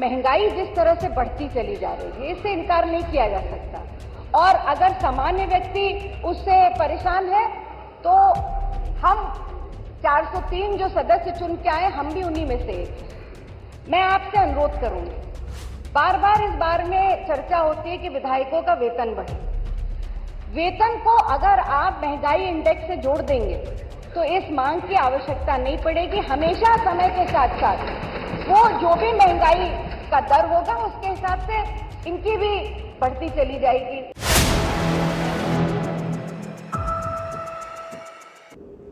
महंगाई जिस तरह से बढ़ती चली जा रही है, इससे इनकार नहीं किया जा सकता। और अगर सामान्य व्यक्ति उससे परेशान है तो हम 403 जो सदस्य चुन के आए, हम भी उन्हीं में से एक हैं। मैं आपसे अनुरोध करूंगी, बार बार इस बारे में चर्चा होती है कि विधायकों का वेतन बढ़े। वेतन को अगर आप महंगाई इंडेक्स से जोड़ देंगे तो इस मांग की आवश्यकता नहीं पड़ेगी। हमेशा समय के साथ साथ वो जो भी महंगाई का दर होगा उसके हिसाब से इनकी भी बढ़ती चली जाएगी।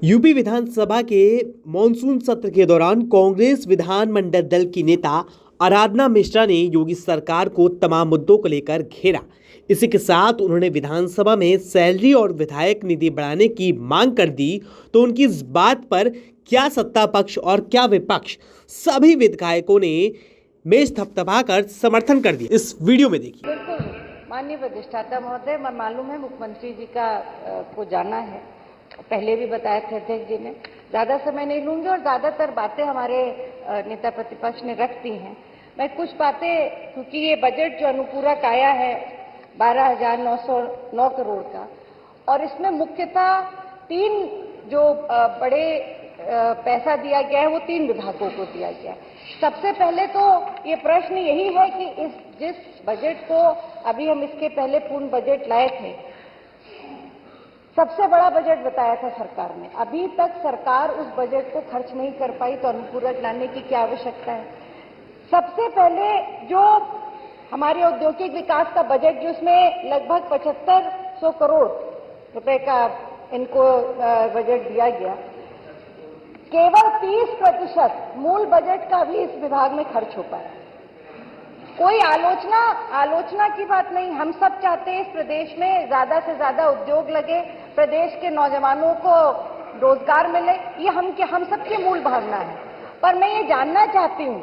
यूपी विधानसभा के मॉनसून सत्र के दौरान कांग्रेस विधानमंडल दल की नेता आराधना मिश्रा ने योगी सरकार को तमाम मुद्दों को लेकर घेरा। इसी के साथ उन्होंने विधानसभा में सैलरी और विधायक निधि बढ़ाने की मांग कर दी। तो उनकी इस बात पर क्या सत्ता पक्ष और क्या विपक्ष, सभी विधायकों ने मेज थपथपाकर समर्थन कर दिया। इस वीडियो में देखिए। बिल्कुल माननीय प्रतिष्ठाता महोदय, मैं मालूम है मुख्यमंत्री जी का को जाना है, पहले भी बताया थे अध्यक्ष जी ने। ज्यादा समय नहीं लूंगी और ज्यादातर बातें हमारे नेता प्रतिपक्ष ने रख दी हैं। मैं कुछ बातें, क्योंकि ये बजट जो अनुपूरक आया है 12,909 करोड़ का, और इसमें मुख्यतः 3 जो बड़े पैसा दिया गया है वो 3 विभागों को दिया गया है। सबसे पहले तो ये प्रश्न यही है कि जिस बजट को अभी हम इसके पहले पूर्ण बजट लाए थे, सबसे बड़ा बजट बताया था सरकार ने, अभी तक सरकार उस बजट को खर्च नहीं कर पाई, तो अनुपूरक लाने की क्या आवश्यकता है। सबसे पहले जो हमारे औद्योगिक विकास का बजट, जिसमें लगभग 7500 करोड़ रुपए का इनको बजट दिया गया, केवल 30% मूल बजट का भी इस विभाग में खर्च हो पाया। कोई आलोचना की बात नहीं। हम सब चाहते हैं इस प्रदेश में ज्यादा से ज्यादा उद्योग लगे, प्रदेश के नौजवानों को रोजगार मिले, ये हम सबकी मूल भावना है। पर मैं ये जानना चाहती हूँ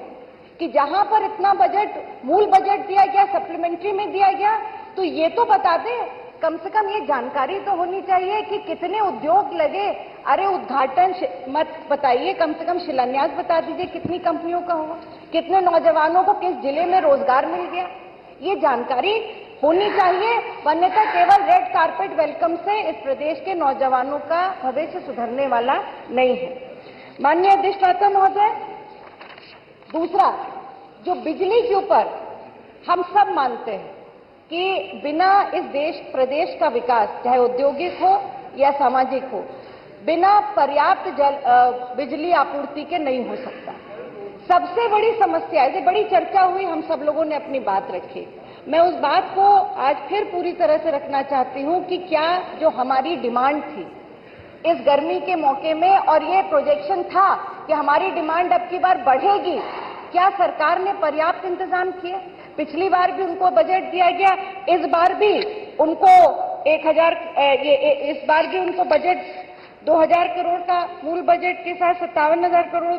कि जहां पर इतना बजट, मूल बजट दिया गया, सप्लीमेंट्री में दिया गया, तो ये तो बता दें, कम से कम ये जानकारी तो होनी चाहिए कि कितने उद्योग लगे। अरे उद्घाटन मत बताइए, कम से कम शिलान्यास बता दीजिए कितनी कंपनियों का हुआ, कितने नौजवानों को किस जिले में रोजगार मिल गया, ये जानकारी होनी चाहिए। अन्यथा केवल रेड कारपेट वेलकम से इस प्रदेश के नौजवानों का भविष्य सुधरने वाला नहीं है। माननीय अधिष्ठाता महोदय, दूसरा, जो बिजली के ऊपर हम सब मानते हैं कि बिना इस प्रदेश का विकास, चाहे औद्योगिक हो या सामाजिक हो, बिना पर्याप्त बिजली आपूर्ति के नहीं हो सकता। सबसे बड़ी समस्या है, बड़ी चर्चा हुई, हम सब लोगों ने अपनी बात रखी। मैं उस बात को आज फिर पूरी तरह से रखना चाहती हूं कि क्या जो हमारी डिमांड थी इस गर्मी के मौके में, और ये प्रोजेक्शन था कि हमारी डिमांड अब की बार बढ़ेगी, क्या सरकार ने पर्याप्त इंतजाम किए? पिछली बार भी उनको बजट दिया गया, इस बार भी उनको 1000, इस बार भी उनको बजट 2000 करोड़ का मूल बजट के साथ 57,000 करोड़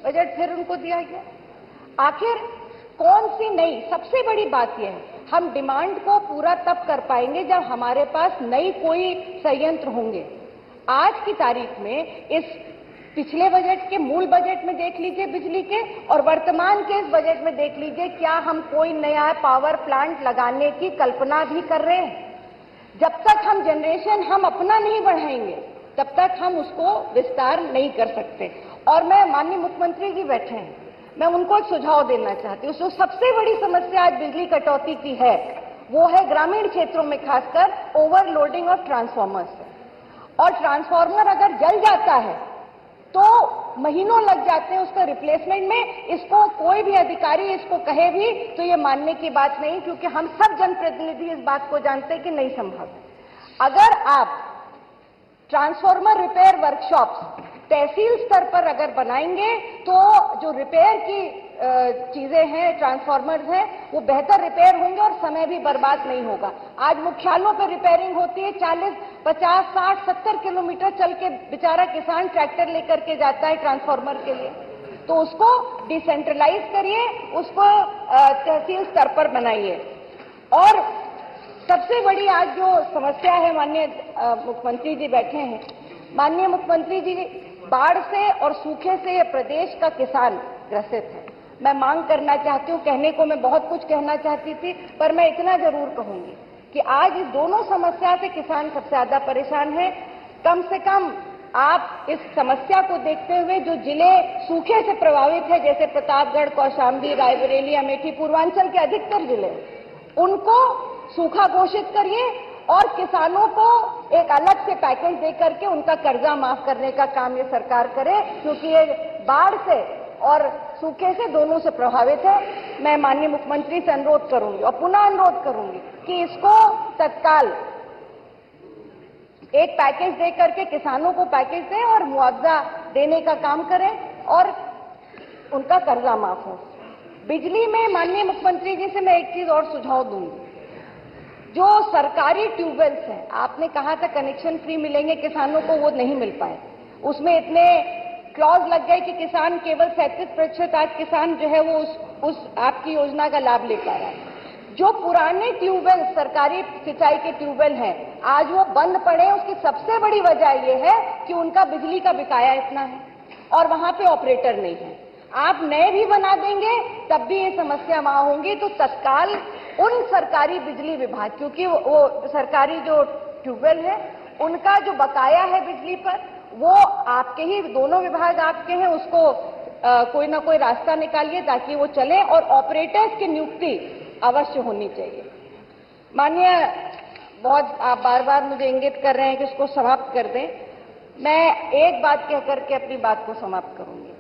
बजट फिर उनको दिया गया। आखिर कौन सी नई, सबसे बड़ी बात यह है, हम डिमांड को पूरा तब कर पाएंगे जब हमारे पास नई कोई संयंत्र होंगे। आज की तारीख में इस पिछले बजट के, मूल बजट में देख लीजिए बिजली के, और वर्तमान के इस बजट में देख लीजिए, क्या हम कोई नया पावर प्लांट लगाने की कल्पना भी कर रहे हैं? जब तक हम जनरेशन हम अपना नहीं बढ़ाएंगे तब तक हम उसको विस्तार नहीं कर सकते। और मैं, माननीय मुख्यमंत्री जी बैठे हैं, मैं उनको एक सुझाव देना चाहती हूँ। सबसे बड़ी समस्या आज बिजली कटौती की है, वो है ग्रामीण क्षेत्रों में खासकर ओवरलोडिंग ऑफ ट्रांसफार्मर्स। और ट्रांसफार्मर अगर जल जाता है तो महीनों लग जाते हैं उसका रिप्लेसमेंट में। इसको कोई भी अधिकारी इसको कहे भी तो ये मानने की बात नहीं, क्योंकि हम सब जनप्रतिनिधि इस बात को जानते हैं कि नहीं संभव है। अगर आप ट्रांसफार्मर रिपेयर वर्कशॉप्स तहसील स्तर पर अगर बनाएंगे तो जो रिपेयर की चीजें हैं, ट्रांसफार्मर्स हैं, वो बेहतर रिपेयर होंगे और समय भी बर्बाद नहीं होगा। आज मुख्यालयों पर रिपेयरिंग होती है, 40, 50, 60, 70 किलोमीटर चल के बेचारा किसान ट्रैक्टर लेकर के जाता है ट्रांसफार्मर के लिए। तो उसको डिसेंट्रलाइज करिए, उसको तहसील स्तर पर बनाइए। और सबसे बड़ी आज जो समस्या है, माननीय मुख्यमंत्री जी बैठे हैं, माननीय मुख्यमंत्री जी, बाढ़ से और सूखे से ये प्रदेश का किसान ग्रसित है। मैं मांग करना चाहती हूँ। कहने को मैं बहुत कुछ कहना चाहती थी, पर मैं इतना जरूर कहूंगी कि आज इस दोनों समस्या से किसान सबसे ज्यादा परेशान है। कम से कम आप इस समस्या को देखते हुए जो जिले सूखे से प्रभावित है, जैसे प्रतापगढ़, कौशाम्बी, रायबरेली, अमेठी, पूर्वांचल के अधिकतर जिले, उनको सूखा घोषित करिए और किसानों को एक अलग से पैकेज दे करके उनका कर्जा माफ करने का काम ये सरकार करे, क्योंकि ये बाढ़ से और सूखे से दोनों से प्रभावित है। मैं माननीय मुख्यमंत्री से अनुरोध करूंगी और पुनः अनुरोध करूंगी कि इसको तत्काल एक पैकेज दे करके किसानों को पैकेज दें और मुआवजा देने का काम करें और उनका कर्जा माफ हो। बिजली में माननीय मुख्यमंत्री जी से मैं एक चीज और सुझाव दूंगी। जो सरकारी ट्यूबवेल्स हैं, आपने कहा था कनेक्शन फ्री मिलेंगे किसानों को, वो नहीं मिल पाए। उसमें इतने क्लॉज लग गए कि किसान केवल 37% आज किसान जो है वो उस आपकी योजना का लाभ ले पा रहा है। जो पुराने ट्यूबवेल, सरकारी सिंचाई के ट्यूबवेल हैं, आज वो बंद पड़े। उसकी सबसे बड़ी वजह यह है कि उनका बिजली का बकाया इतना है और वहां पे ऑपरेटर नहीं है। आप नए भी बना देंगे तब भी ये समस्या वहां होंगी। तो तत्काल उन सरकारी बिजली विभाग, क्योंकि वो सरकारी जो ट्यूबवेल है उनका जो बकाया है बिजली पर, वो आपके ही, दोनों विभाग आपके हैं, उसको कोई ना कोई रास्ता निकालिए ताकि वो चले और ऑपरेटर्स की नियुक्ति अवश्य होनी चाहिए। माननीय, बहुत आप बार बार मुझे इंगित कर रहे हैं कि इसको समाप्त कर दें। मैं एक बात कह करके अपनी बात को समाप्त करूंगी।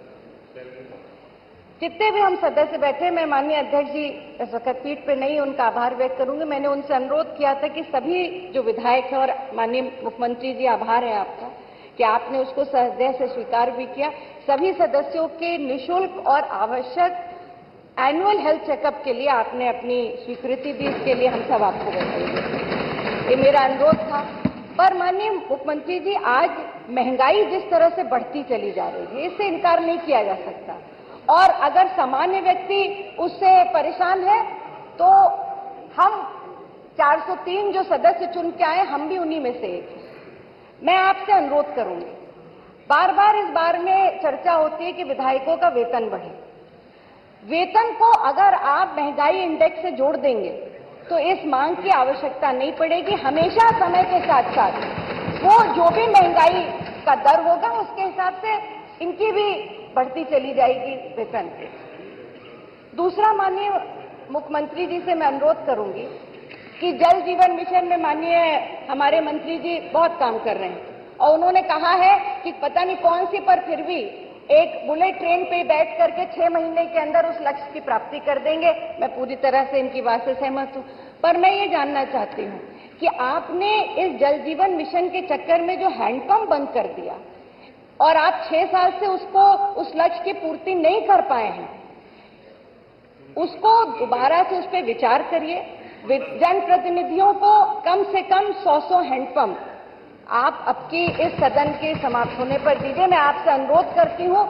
जितने भी हम सदस्य बैठे, मैं माननीय अध्यक्ष जी इस वक्त पीठ पे नहीं, उनका आभार व्यक्त करूंगी। मैंने उनसे अनुरोध किया था कि सभी जो विधायक हैं, और माननीय मुख्यमंत्री जी आभार है आपका कि आपने उसको सहृदय से स्वीकार भी किया, सभी सदस्यों के निःशुल्क और आवश्यक एनुअल हेल्थ चेकअप के लिए आपने अपनी स्वीकृति दी। इसके लिए हम सब आपको बताएंगे, ये मेरा अनुरोध था। पर माननीय मुख्यमंत्री जी, आज महंगाई जिस तरह से बढ़ती चली जा रही है, इससे इनकार नहीं किया जा सकता। और अगर सामान्य व्यक्ति उससे परेशान है तो हम 403 जो सदस्य चुन के आए, हम भी उन्हीं में से एक हैं। मैं आपसे अनुरोध करूंगी, बार बार इस बारे में चर्चा होती है कि विधायकों का वेतन बढ़े। वेतन को अगर आप महंगाई इंडेक्स से जोड़ देंगे तो इस मांग की आवश्यकता नहीं पड़ेगी। हमेशा समय के साथ साथ वो जो भी महंगाई का दर होगा उसके हिसाब से इनकी भी बढ़ती चली जाएगी वेतन। दूसरा, माननीय मुख्यमंत्री जी से मैं अनुरोध करूंगी कि जल जीवन मिशन में माननीय हमारे मंत्री जी बहुत काम कर रहे हैं और उन्होंने कहा है कि पता नहीं कौन सी, पर फिर भी एक बुलेट ट्रेन पे बैठ करके 6 महीने के अंदर उस लक्ष्य की प्राप्ति कर देंगे। मैं पूरी तरह से इनकी बात से सहमत हूं। पर मैं ये जानना चाहती हूं कि आपने इस जल जीवन मिशन के चक्कर में जो हैंडपंप बंद कर दिया और आप 6 साल से उसको, उस लक्ष्य की पूर्ति नहीं कर पाए हैं, उसको दोबारा से उस पर विचार करिए। जनप्रतिनिधियों को कम से कम 100 हैंडपंप आप आपकी इस सदन के समाप्त होने पर दीजिए। मैं आपसे अनुरोध करती हूं,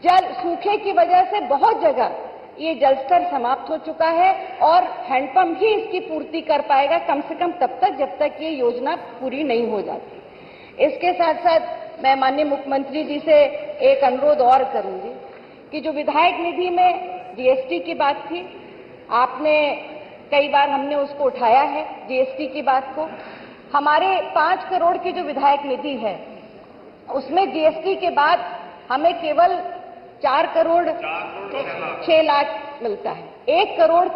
जल सूखे की वजह से बहुत जगह ये जलस्तर समाप्त हो चुका है और हैंडपंप ही इसकी पूर्ति कर पाएगा, कम से कम तब तक जब तक ये योजना पूरी नहीं हो जाती। इसके साथ साथ मैं माननीय मुख्यमंत्री जी से एक अनुरोध और करूंगी कि जो विधायक निधि में जीएसटी की बात थी, आपने कई बार हमने उसको उठाया है जीएसटी की बात को। हमारे 5 करोड़ की जो विधायक निधि है उसमें जीएसटी के बाद हमें केवल 4 करोड़ 6 लाख मिलता है। 1 करोड़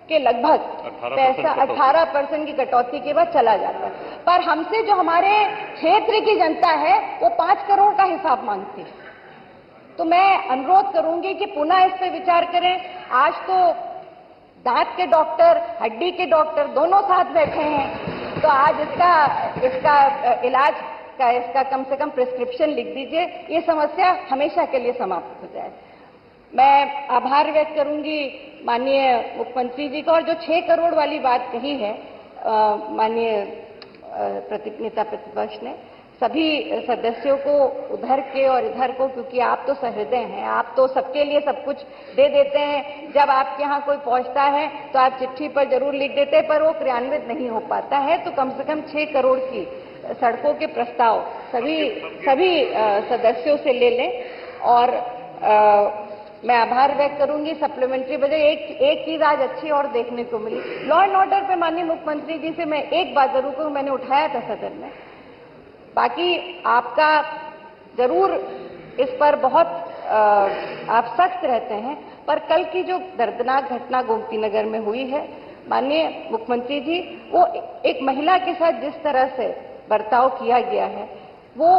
के लगभग पैसा 18% की कटौती के बाद चला जाता है। पर हमसे जो हमारे क्षेत्र की जनता है वो 5 करोड़ का हिसाब मांगती है। तो मैं अनुरोध करूंगी कि पुनः इस पर विचार करें। आज तो दांत के डॉक्टर, हड्डी के डॉक्टर दोनों साथ बैठे हैं, तो आज इसका इलाज का, इसका कम से कम प्रिस्क्रिप्शन लिख दीजिए, ये समस्या हमेशा के लिए समाप्त हो जाए। मैं आभार व्यक्त करूंगी माननीय मुख्यमंत्री जी का। और जो 6 करोड़ वाली बात कही है माननीय नेता प्रतिपक्ष ने, सभी सदस्यों को उधर के और इधर को, क्योंकि आप तो सहृदय हैं, आप तो सबके लिए सब कुछ दे देते हैं। जब आपके यहाँ कोई पहुंचता है तो आप चिट्ठी पर जरूर लिख देते हैं, पर वो क्रियान्वित नहीं हो पाता है। तो कम से कम 6 करोड़ की सड़कों के प्रस्ताव सभी सदस्यों से ले लें और मैं आभार व्यक्त करूंगी। सप्लीमेंट्री बजट एक चीज आज अच्छी और देखने को मिली, लॉ एंड ऑर्डर पे माननीय मुख्यमंत्री जी से मैं एक बात जरूर कहूं, मैंने उठाया था सदन में, बाकी आपका जरूर इस पर बहुत आप सख्त रहते हैं, पर कल की जो दर्दनाक घटना गोमती नगर में हुई है, माननीय मुख्यमंत्री जी, वो एक महिला के साथ जिस तरह से बर्ताव किया गया है, वो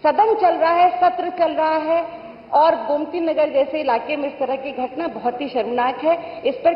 सदन चल रहा है, सत्र चल रहा है और गोमती नगर जैसे इलाके में इस तरह की घटना बहुत ही शर्मनाक है। इस पर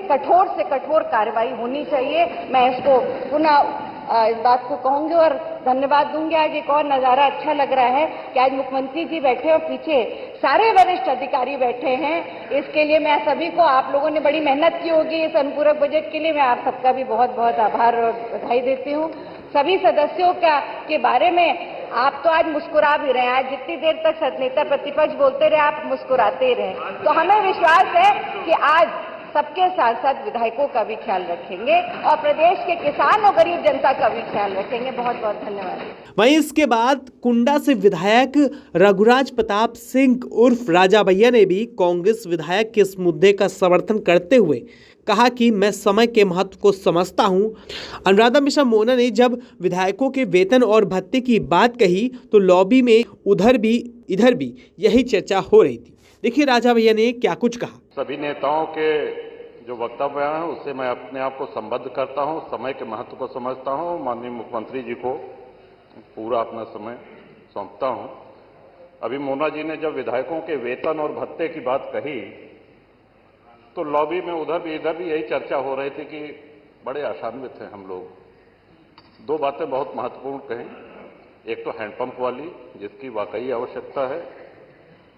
कठोर से कठोर कार्रवाई होनी चाहिए। मैं इसको पुनः इस बात को कहूंगी और धन्यवाद दूंगी। आज एक और नजारा अच्छा लग रहा है कि आज मुख्यमंत्री जी बैठे और पीछे सारे वरिष्ठ अधिकारी बैठे हैं। इसके लिए मैं सभी को, आप लोगों ने बड़ी मेहनत की होगी इस अनुपूरक बजट के लिए, मैं आप सबका भी बहुत बहुत आभार और बधाई देती हूँ। सभी सदस्यों के बारे में आप तो आज मुस्कुरा भी रहे हैं, आज जितनी देर तक नेता प्रतिपक्ष बोलते रहे आप मुस्कुराते ही रहे, तो हमें विश्वास है कि आज सबके साथ साथ विधायकों का भी ख्याल रखेंगे और प्रदेश के किसान और गरीब जनता का भी ख्याल रखेंगे। बहुत बहुत धन्यवाद। वहीं इसके बाद कुंडा से विधायक रघुराज प्रताप सिंह उर्फ राजा भैया ने भी कांग्रेस विधायक के इस मुद्दे का समर्थन करते हुए कहा कि मैं समय के महत्व को समझता हूं। अनुराधा मिश्रा मोना ने जब विधायकों के वेतन और भत्ते की बात कही तो लॉबी में इधर भी यही चर्चा हो रही थी। देखिए राजा भैया ने क्या कुछ कहा। सभी नेताओं के जो वक्तव्य हैं उससे मैं अपने आप को संबद्ध करता हूं, समय के महत्व को समझता हूं, माननीय मुख्यमंत्री जी को पूरा अपना समय सौंपता हूं। अभी मोना जी ने जब विधायकों के वेतन और भत्ते की बात कही तो लॉबी में इधर भी यही चर्चा हो रही थी कि बड़े आशान्वित हैं हम लोग। दो बातें बहुत महत्वपूर्ण कहीं, एक तो हैंडपंप वाली जिसकी वाकई आवश्यकता है,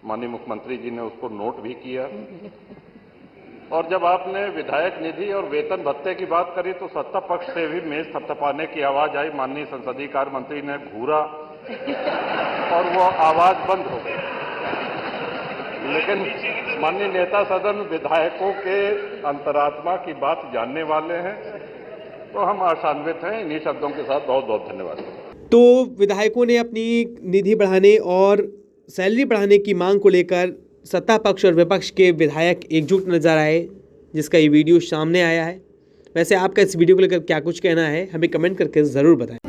माननीय मुख्यमंत्री जी ने उसको नोट भी किया, और जब आपने विधायक निधि और वेतन भत्ते की बात करी तो सत्ता पक्ष से भी मेज थपथपाने की आवाज आई। माननीय संसदीय कार्य मंत्री ने घूरा और वो आवाज बंद हो गई। लेकिन माननीय नेता सदन विधायकों के अंतरात्मा की बात जानने वाले हैं, तो हम आशान्वित हैं। इन्हीं शब्दों के साथ बहुत बहुत धन्यवाद। तो विधायकों ने अपनी निधि बढ़ाने और सैलरी बढ़ाने की मांग को लेकर सत्ता पक्ष और विपक्ष के विधायक एकजुट नजर आए, जिसका ये वीडियो सामने आया है। वैसे आपका इस वीडियो को लेकर क्या कुछ कहना है हमें कमेंट करके ज़रूर बताएं।